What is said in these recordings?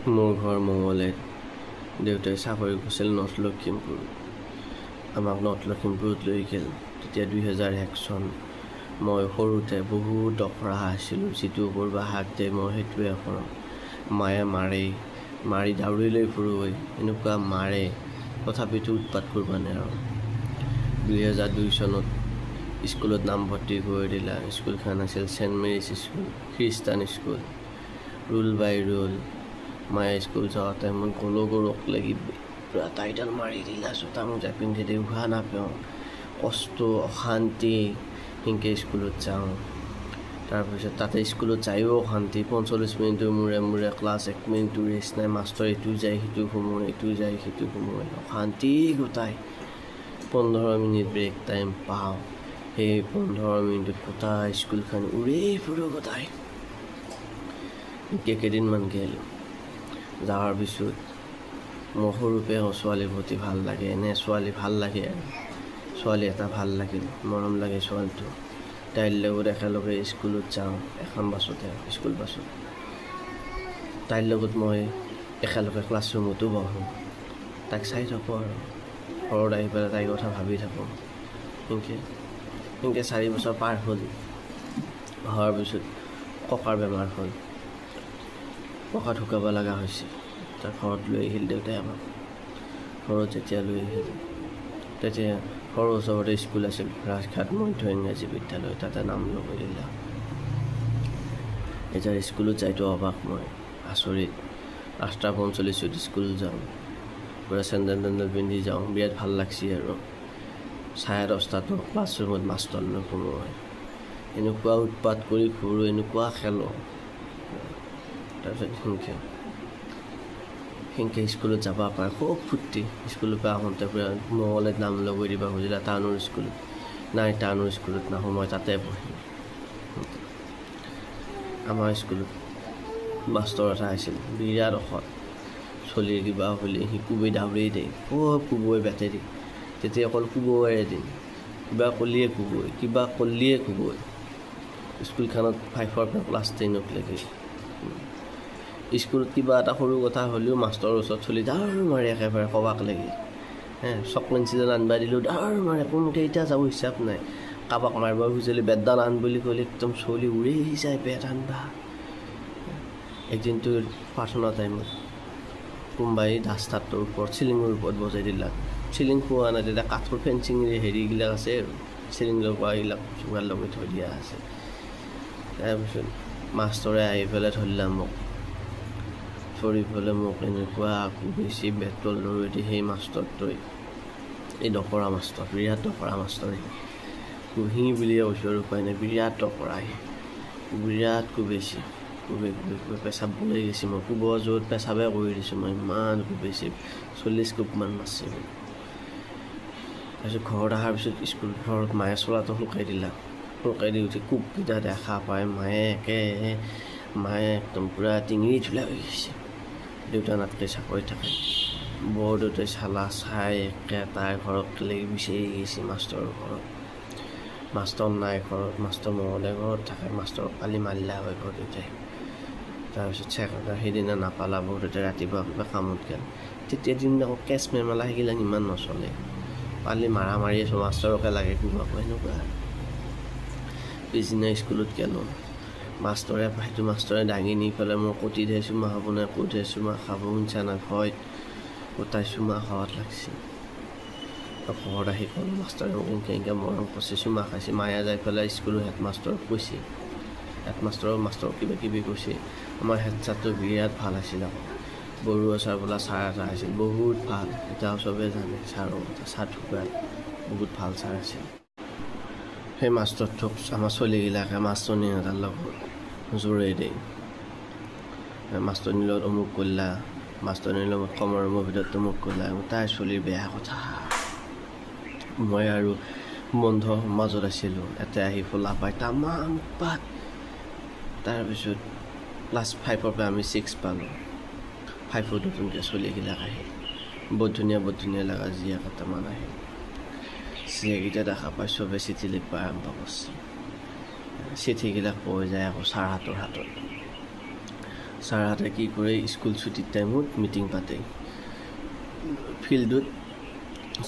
মোৰ ঘৰ মঙলেত দেউতাই চাকৰি কৰিছিল নৰ্থ লখিমপুৰ আমাক নৰ্থ লখিমপুৰত লৈ গ'ল তেতিয়া 2001 চন মই সৰুতে বহুত অখৰা আছিলোঁ যিটো কৰিব হাক দিয়ে মই সেইটোৱে কৰোঁ মায়ে মাৰি দাউৰি লৈ ফুৰোঁ এনেকুৱা মাৰে তথাপিতো উৎপাত কৰিব নোৱাৰোঁ 2002 চনত স্কুলত নামভৰ্তি কৰি দিলা স্কুলখন আছিল চেণ্ট মেৰিজ স্কুল খ্ৰীষ্টান স্কুল ৰুল বাই ৰুল মায়ে স্কুল যাওঁতে মই গৰুক লাগি পুৰা টাইটেল মাৰি দিলা জোতা মোজা পিন্ধি দি উশাহ নাপাওঁ কষ্ট অশান্তি সেনেকৈ স্কুলত যাওঁ তাৰপিছত তাতে স্কুলত যায়ো অশান্তি 45 মিনিটৰ মূৰে ক্লাছ 1 মিনিটৰ ৰেষ্ট নাই মাষ্টৰ এইটো যায় সিটো সোমোৱাই এইটো যায় সিটো সোমোৱাই অশান্তি গোটাই 15 মিনিট ব্ৰেক টাইম পাওঁ সেই 15 মিনিটত গোটাই স্কুলখন উৰি ফুৰো গোটাই কেইদিনমান গ'ল যাৱাৰ পিছত মোৰ সৰুপে ছোৱালী প্ৰতি ভাল লাগে এনে ছোৱালী ভাল লাগে ছোৱালী এটা ভাল লাগিল মৰম লাগে ছোৱালীটো তাইৰ লগত একেলগে স্কুলত যাওঁ এখন বাছতে স্কুল বাছত তাইৰ লগত মই একেলগে ক্লাছৰুমতো বহোঁ তাইক চাই থাকোঁ আৰু ঘৰত আহি পেলাই তাইৰ কথা ভাবি থাকোঁ সেনেকৈ 4 বছৰ পাৰ হ'ল হোৱাৰ পিছত ককাৰ বেমাৰ হ'ল ককা ঢুকাব লগা হৈছে তাৰ ঘৰত লৈ আহিল দেউতাই আমাক ঘৰত যেতিয়া লৈ আহিল তেতিয়া ঘৰৰ ওচৰতে স্কুল আছিল ৰাজঘাট মধ্য ইংৰাজী বিদ্যালয় তাতে নাম লগাই দিলা এতিয়া স্কুলত যাইতো অবাক মই আচৰিত 8:45 স্কুল যাওঁ পুৰা চেণ্ডেল পিন্ধি যাওঁ বিৰাট ভাল লাগছি আৰু 10:30 ক্লাছৰুমত মাষ্টৰ নোসোমোৱাই এনেকুৱা উৎপাত কৰি ঘূৰোঁ এনেকুৱা খেলোঁ তাৰপিছত সেনেকৈ স্কুলত যাব পায় খুব ফূৰ্তি স্কুলৰ পৰা আহোঁতে পুৰা মঙলত নাম লগাই দিব খুজিলা টাউনৰ স্কুলত নাই টাউনৰ স্কুলত নাহোঁ মই তাতে পঢ়িম আমাৰ স্কুলত মাষ্টৰ এটা আছিল বিৰাট অসৎ চলিৰ কিবা হ'লে সি কোবাই দাউৰি দিয়ে খুব কোবই বেটেৰী তেতিয়া অকল কোবৰে দিম কিবা কলিয়ে কোবই স্কুলখনত 5ৰ পৰা ক্লাছ 10ক লাগি স্কুলত কিবা এটা সৰু কথা হ'লেও মাষ্টৰৰ ওচৰত চলি দাউৰ মাৰে একেবাৰে কবাক লাগি চক পেঞ্চিল আনবা দিলেও দাউৰ মাৰে কোনকেইটা যাব হিচাপ নাই কাবাক মাৰিব খুজিলে বেতডাল আন বুলি ক'লে একদম চলি উৰি যায় বেত আনবা একদিনটো প্ৰাৰ্থনা টাইমত কোনোবাই ডাষ্টাৰটোৰ ওপৰত চিলিঙৰ ওপৰত বজাই দিলা চিলিং খোৱা নাই তেতিয়া কাঠৰ ফেঞ্চিংৰে হেৰিবিলাক আছে আৰু চিলিং লগোৱা এইবিলাক যোগাৰ লগাই থৈ দিয়া আছে তাৰপিছত মাষ্টৰে আহি পেলাই ধৰিলা মোক ধৰি পেলাই মোক এনেকুৱা বেছি বেতল লৈ দি সেই মাষ্টৰটোৱে এই দখৰা মাষ্টৰ বিৰাট দখৰা মাষ্টৰে কুহি বুলিয়ে ওচৰ উপায় নাই বিৰাট দখৰা বিৰাট কোবেছি কোবে পেচাব বলাই গৈছে মই কোব য'ত পেচাবে কৰি দিছোঁ মই ইমান কোবেছি 40 কোবমান মাৰিছে তাৰপিছত ঘৰত অহাৰ পিছত স্কুল ঘৰত মায়ে চলাটো শুকাই দি উঠি কোবকেইটা দেখা পায় মায়ে একদম পূৰা টিঙিৰি ঝুলা হৈ গৈছে দেউতা নাতকৈ চাকৰি থাকে বৰ দেউতাই চাই তাইৰ ঘৰত লাগি বিচাৰি গৈছে মাষ্টৰৰ ঘৰত মাষ্টৰ নাই ঘৰত মাষ্টৰ মঙলে ঘৰত থাকে মাষ্টৰক কালি মাৰিলা হয় ঘৰত দেউতাই তাৰপিছত সেইদিনা নাপালা বৰ দেউতাই ৰাতিপুৱা কিবা কামত গ'ল তেতিয়া দিন আকৌ কেছ মেমেলা সেইগিলাক ইমান নচলে কালি মাৰি আছোঁ মাষ্টৰকে লাগে কোবাব এনেকুৱা পিছদিনা স্কুলত গ'লোঁ সেইটো মাষ্টৰে দাঙি নি পেলাই মই কটি দিয়ে চুমা খাব নাই ক'ত চুমা খাব শুনছা নাই ভয়ত গোটাই চুমা খাৱাত লাগছে ঘৰত আহি ক'লোঁ মাষ্টৰে মোক এনেকৈ মৰম কৰিছে চুমা খাইছে মায়ে যাই পেলাই স্কুলৰ হেডমাষ্টৰক কৈছে মাষ্টৰক কিবা কিবি কৈছে আমাৰ হেড ছাৰটো বিৰাট ভাল আছিল আকৌ বৰুৱা ছাৰ বোলা ছাৰ এটা আছিল বহুত ভাল এতিয়াও চবেই জানে ছাৰৰ কথা ছাৰ ঢুকাল বহুত ভাল ছাৰ আছিল সেই মাষ্টৰটোক আমাৰ চলিগিলাকে মাষ্টৰনী এটাৰ লগত জোৰে দিয়ে মাষ্টৰনীৰ লগত অমুক কৰিলা মাষ্টৰনীৰ লগত কমৰ ৰুমৰ ভিতৰত অমুক কৰিলা তাইৰ চলিৰ বেয়া কথা মই আৰু বন্ধ মাজত আছিলোঁ ইয়াতে আহি ফুলা পাই তামাম পাত তাৰপিছত ক্লাছ 5ৰ পৰা আমি 6 পালোঁ 5ৰ নতুনকৈ চলিগিলাক আহিল বহুত ধুনীয়া লগা জীয়া কেইটামান আহিল চিঠিকেইটা দেখা পাই চবে চিঠি লিখিব আৰম্ভ কৰিছে চিঠিগিলাক পোৱা যায় আকৌ ছাৰহঁতৰ হাতত ছাৰহঁতে কি কৰে স্কুল ছুটিৰ টাইমত মিটিং পাতে ফিল্ডত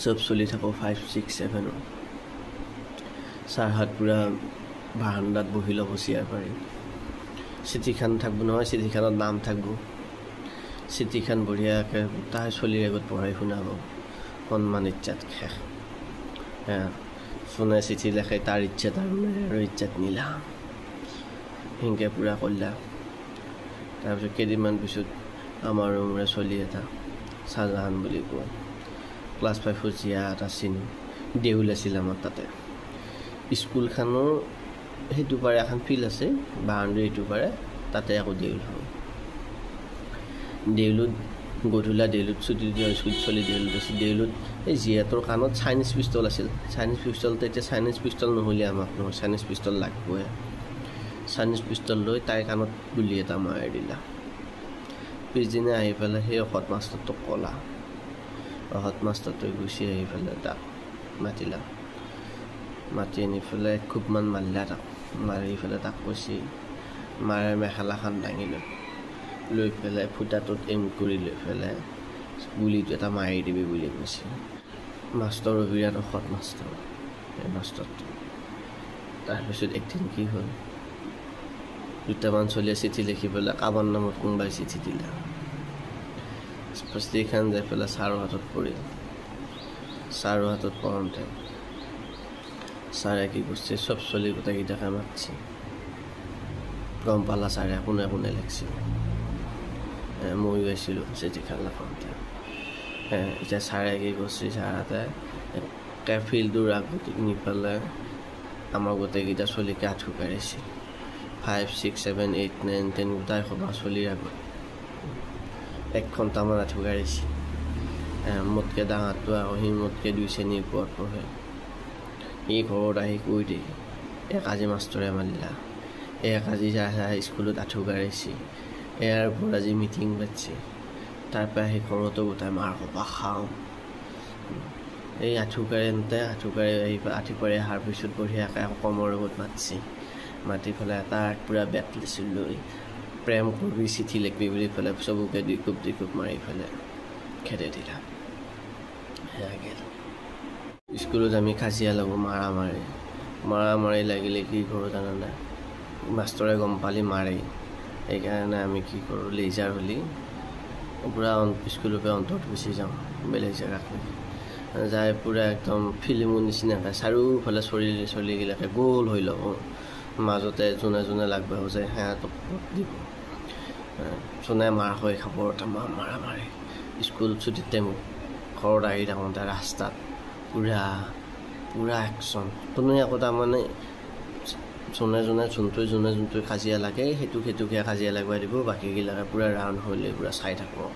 চব চলি থাকোঁ 5, 6, 7 ছাৰহঁত পূৰা বাৰান্দাত বহি ল'ব চেয়াৰ পাৰি চিঠিখন থাকিব নহয় চিঠিখনত নাম থাকিব চিঠিখন বঢ়িয়াকৈ তাই চলিৰ আগত পঢ়াই শুনাব সন্মান ইচ্ছাত শেষ ফোনে চিঠি লেখে তাৰ ইচ্ছাত আৰু ইচ্ছাত নিলা সেনেকৈ পূৰা কৰিলা তাৰপিছত কেইদিনমান পিছত আমাৰ ৰুমৰে চলি এটা চাহজাহান বুলি কোৱা ক্লাছ 5 জীয়া এটা চিনি দেউল আছিল আমাৰ তাতে স্কুলখনৰ সেইটো পাৰে এখন ফিল্ড আছে বাউণ্ডেৰী এইটো পাৰে তাতে আকৌ দেউল হয় দেউলত গধূলা দেউলত ছুটি দিয়া স্কুল চলি দেউলত আছিল দেউলত এই জীয়াটোৰ কাণত চাইনিজ পিষ্টল আছিল চাইনিজ পিষ্টল তেতিয়া চাইনিজ পিষ্টল নহ'লে আমাক নহয় চাইনিজ পিষ্টল লাগবই চাইনিজ পিষ্টল লৈ তাইৰ কাণত গুলি এটা মাৰি দিলা পিছদিনা আহি পেলাই সেই অসৎ মাষ্টৰটোক ক'লা অসৎ মাষ্টৰটোৱে গুচি আহি পেলাই তাক মাতিলা মাতি আনি পেলাই খুবমান মাৰিলা তাক মাৰি পেলাই তাক কৈছে মাৰে মেখেলাখন দাঙি লৈ পেলাই ফুটাটোত এম কৰি লৈ পেলাই গুলিটো এটা মাৰি দিবি বুলি কৈছে মাষ্টৰ বিৰাট অসৎ মাষ্টৰ এই মাষ্টৰটো তাৰপিছত একদিন কি হ'ল দুটামান চলিয়ে চিঠি লিখি পেলাই কাবাৰ নামত কোনোবাই চিঠি দিলা চিঠিখন যাই পেলাই ছাৰৰ হাতত পৰিল ছাৰৰ হাতত পৰোঁতে ছাৰে কি কৰিছে চব চলি গোটেইকেইটাকে মাতিছে গম পালা ছাৰে কোনে কোনে লিখিছিল ময়ো আছিলোঁ চিঠিখন লিখোঁতে এতিয়া ছাৰে কি কৰিছে ছাৰহঁতে ফিল্ডটোৰ আগত নি পেলাই আমাৰ গোটেইকেইটা চলিকে আঁঠু কাঢ়িছে 5, 6, 7, 8, 9, 10 গোটাই সভা চলিৰ আগত 1 ঘণ্টামান আঁঠু কাঢ়িছে মোতকৈ ডাঙৰটো আকৌ সি মোতকৈ 2 শ্ৰেণীৰ ওপৰত পঢ়ে সি ঘৰত আহি কৈ দিয়ে আজি মাষ্টৰে মাৰিলা আজি স্কুলত আঁঠু কাঢ়িছে ইয়াৰ ওপৰত আজি মিটিং পাতিছে তাৰপৰা সেই ঘৰতো গোটাই মাৰ সভা খাওঁ এই আঁঠু কাঢ়ি আহি ৰাতিপুৱাই অহাৰ পিছত বঢ়িয়াকৈ আকৌ কমৰ লগত মাতিছে মাতি পেলাই তাক পূৰা বেট লৈছিল লৈ প্ৰেম কৰিবি চিঠি লিখিবি বুলি পেলাই চবকে দুই কোপ মাৰি পেলাই খেদে দিলা সেয়া গেল স্কুলত আমি কাজিয়া লাগোঁ মাৰা লাগিলে কি কৰোঁ জানানে মাষ্টৰে গম পালি মাৰে সেইকাৰণে আমি কি কৰোঁ লেজাৰ হ'লি পূৰা স্কুলৰ পৰা অন্তত গুচি যাওঁ বেলেগ জেগাত যাই পূৰা একদম ফিল্মৰ নিচিনাকৈ চাৰিওফালে চলিগিলাকে গোল হৈ ল'ব মাজতে যোনে লাগব যায় সিহঁতক দিব যোনে মাৰ হৈ খাব মাৰি স্কুল ছুটিৰ টাইমত ঘৰত আহি থাকোঁতে ৰাস্তাত পূৰা একশ্যন কোনো আকৌ তাৰমানে যোনটোৱে কাজিয়া লাগে সেইটোকে কাজিয়া লগাই দিব বাকীগিলাকে পূৰা ৰাউণ্ড হ'লে পূৰা চাই থাকোঁ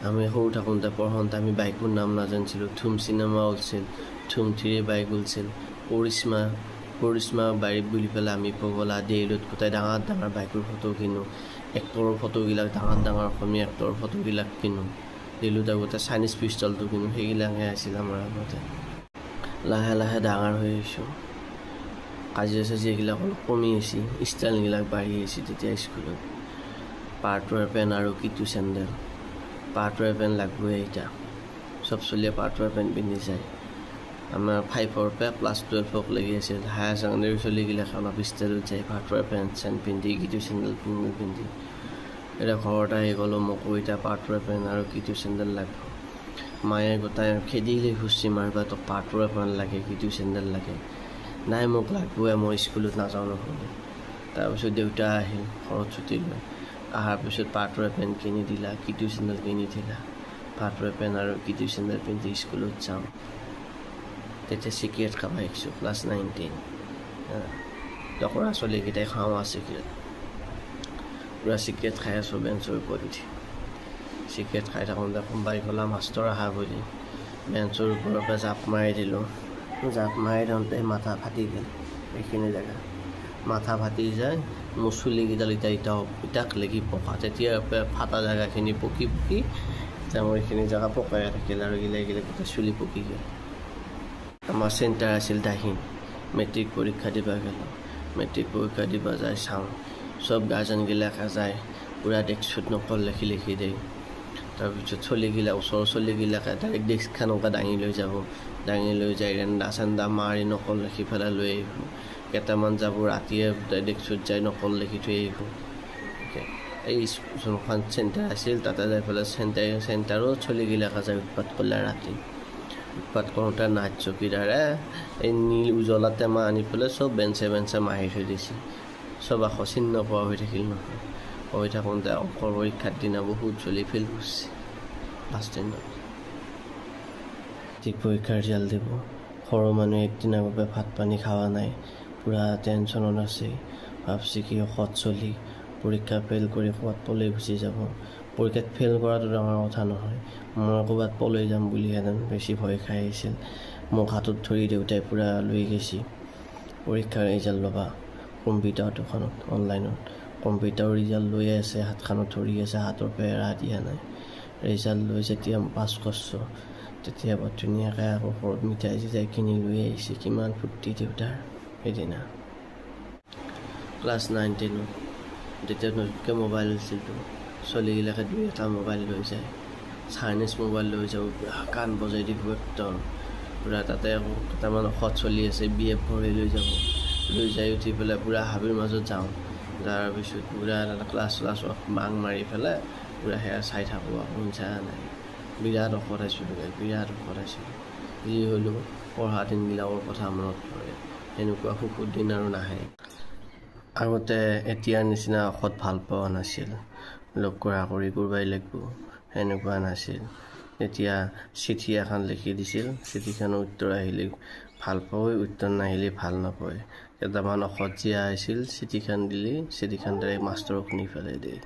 আমি সৰু থাকোঁতে পঢ়োঁতে আমি বাইকৰ নাম নাজানিছিলোঁ থুম চিনেমা ওলছিল থুম 3 বাইক ওলছিল কৰিশ্মা বাইক বুলি পেলাই আমি পগলা দেইলত গোটাই ডাঙৰ বাইকৰ ফটো কিনো এক্টৰৰ ফটোবিলাক ডাঙৰ অসমীয়া এক্টৰৰ ফটোবিলাক কিনো দেইলত আগতে চাইনিজ পিষ্টলটো কিনো সেইবিলাকে আছিল আমাৰ আগতে লাহে লাহে ডাঙৰ হৈ আহিছোঁ কাজিয়া চাজিয়াবিলাক অলপ কমি আহিছে ষ্টাইলবিলাক বাঢ়ি আহিছে তেতিয়া স্কুলত পাৰ্টৱেৰ পেণ্ট আৰু কিটো চেণ্ডেল পাৰ্টৱেৰ পেণ্ট লাগবই এতিয়া চব চলিয়ে পাৰ্টৱেৰ পেণ্ট পিন্ধি যায় আমাৰ 5ৰ পৰা ক্লাছ 12ক লাগি আছিল হায়াৰ ছেকেণ্ডেৰী চলিগিলাক অলপ ষ্টাইলত যায় পাৰ্টৱেৰ পেণ্ট পিন্ধি কিটো চেণ্ডেল পিন্ধি এতিয়া ঘৰত আহি গ'লোঁ মোক এতিয়া পাৰ্টৱেৰ পেণ্ট আৰু কিটো চেণ্ডেল লাগিব মায়ে গোটাই খেদিলে খুচি মাৰিবা তোক পাৰ্টৱেৰ পেণ্ট লাগে কিটো চেণ্ডেল লাগে নাই মোক লাগবই মই স্কুলত নাযাওঁ নহ'লে তাৰপিছত দেউতা আহিল ঘৰত ছুটি লৈ অহাৰ পিছত পাৰ্টৱেৰ পেণ্ট কিনি দিলা কিটো চেণ্ডেল কিনি দিলা পাৰ্টৱেৰ পেণ্ট আৰু কিটো চেণ্ডেল পিন্ধি স্কুলত যাওঁ তেতিয়া চিগাৰেট খাব শিকিছোঁ ক্লাছ 9, 10 টকৰা চলিকেইটাই খাওঁ চিগাৰেট পূৰা চিগাৰেট খাই আছোঁ বেঞ্চৰ ওপৰত উঠি চিগাৰেট খাই থাকোঁতে কোনোবাই ক'লা মাষ্টৰ আহা বুলি বেঞ্চৰ ওপৰৰ পৰা জাপ মাৰি দিলোঁ জাপ মাৰি দিওঁতে মাথা ফাটি গ'ল এইখিনি জেগা মাথা ফাটি যায় মোৰ চুলিকেইডাল ইটাক লাগি পকা তেতিয়াৰ পৰা ফাটা জেগাখিনি পকি এতিয়া মোৰ এইখিনি জেগা পকাই থাকিল আৰু গিলাই গোটেই চুলি পকি গ'ল আমাৰ চেণ্টাৰ আছিল দাহিন মেট্ৰিক পৰীক্ষা দিব গ'লোঁ মেট্ৰিক পৰীক্ষা দিব যাই চাওঁ সব গাৰ্জেনগিলাকে যায় পুৰা ডেস্কত নকল লিখি লিখি দিয়ে তাৰপিছত চলিগিলা ওচৰৰ চলিগিলাকে ডাইৰেক্ট ডেস্কখনকে দাঙি লৈ যাব দাঙি লৈ যাই ৰেণ্ডা চেণ্ডা মাৰি নকল লিখি পেলাই লৈ আহিব কেইটামান যাব ৰাতিয়ে ডেস্কত যাই নকল লিখি থৈ আহিব এই যোনখন চেণ্টাৰ আছিল তাতে যাই পেলাই চেণ্টাৰো চলিগিলাকে যায় উৎপাত কৰিলে ৰাতি উৎপাত কৰোঁতে নাইট চকীদাৰে এই নীল উজ্বলা টেমা আনি পেলাই চব বেঞ্চে বেঞ্চে মাৰি থৈ দিছে চব আকৌ চিহ্ন পোৱা হৈ থাকিল নহয় হৈ থাকোঁতে অংকৰ পৰীক্ষাৰ দিনা বহুত চলি ফেইল কৰিছে লাষ্ট দিনত ঠিক পৰীক্ষাৰ ৰিজাল্ট দিব সৰু মানুহে একদিন আগতে ভাত পানী খোৱা নাই পুৰা টেনশ্যনত আছে ভাবছি কি সৎ চলি পৰীক্ষা ফেইল কৰি ক'ৰবাত পলাই গুচি যাব পৰীক্ষাত ফেইল কৰাটো ডাঙৰ কথা নহয় মই ক'ৰবাত পলাই যাম বুলিহেঁতেন বেছি ভয় খাই আহিছিল মোক হাতত ধৰি দেউতাই পুৰা লৈ গৈছে পৰীক্ষাৰ ৰিজাল্ট ল'বা কম্পিউটাৰ দোকানত অনলাইনত কম্পিউটাৰৰ ৰিজাল্ট লৈ আছে হাতখনত ধৰি আছে হাতৰ পেৰা দিয়া নাই ৰিজাল্ট লৈ যেতিয়া পাছ কৰিছোঁ তেতিয়া বৰ ধুনীয়াকৈ আকৌ ঘৰত মিঠাই চিঠাই কিনি লৈ আহিছে কিমান ফূৰ্তি দেউতাৰ সেইদিনা ক্লাছ 9 10 তেতিয়া নতুনকৈ মোবাইল হৈছিলতো চলিগিলাকে 2-এটা মোবাইল লৈ যায় চাইনিজ মোবাইল লৈ যাব পুৰা কাণ বজাই দিব একদম পুৰা তাতে আকৌ কেইটামান ঔষধ চলি আছে BF ভৰাই লৈ যাব লৈ যাই উঠি পেলাই পুৰা হাবিৰ মাজত যাওঁ তাৰপিছত পুৰা ক্লাছ বাং মাৰি পেলাই পুৰা সেয়া চাই থাকোঁ শুনছা নাই বিৰাট ঔষধ আছিলোঁ বিৰাট ঔষধ আছিলোঁ যি হ'লেও পঢ়া দিনবিলাকৰ কথা মনত পৰে সেনেকুৱা সুখৰ দিন আৰু নাহে আগতে এতিয়াৰ নিচিনা ঔষধ ভাল পোৱা নাছিল লগ কৰা কৰি কৰবাই লাগিব সেনেকুৱা নাছিল এতিয়া চিঠি এখন লিখি দিছিল চিঠিখনৰ উত্তৰ আহিলে ভাল পায় উত্তৰ নাহিলে ভাল নাপায় কেইটামান ঔষধ জিয়া আহিছিল চিঠিখন দিলে চিঠিখন ডাইৰেক্ট মাষ্টৰক নি পেলাই দিয়ে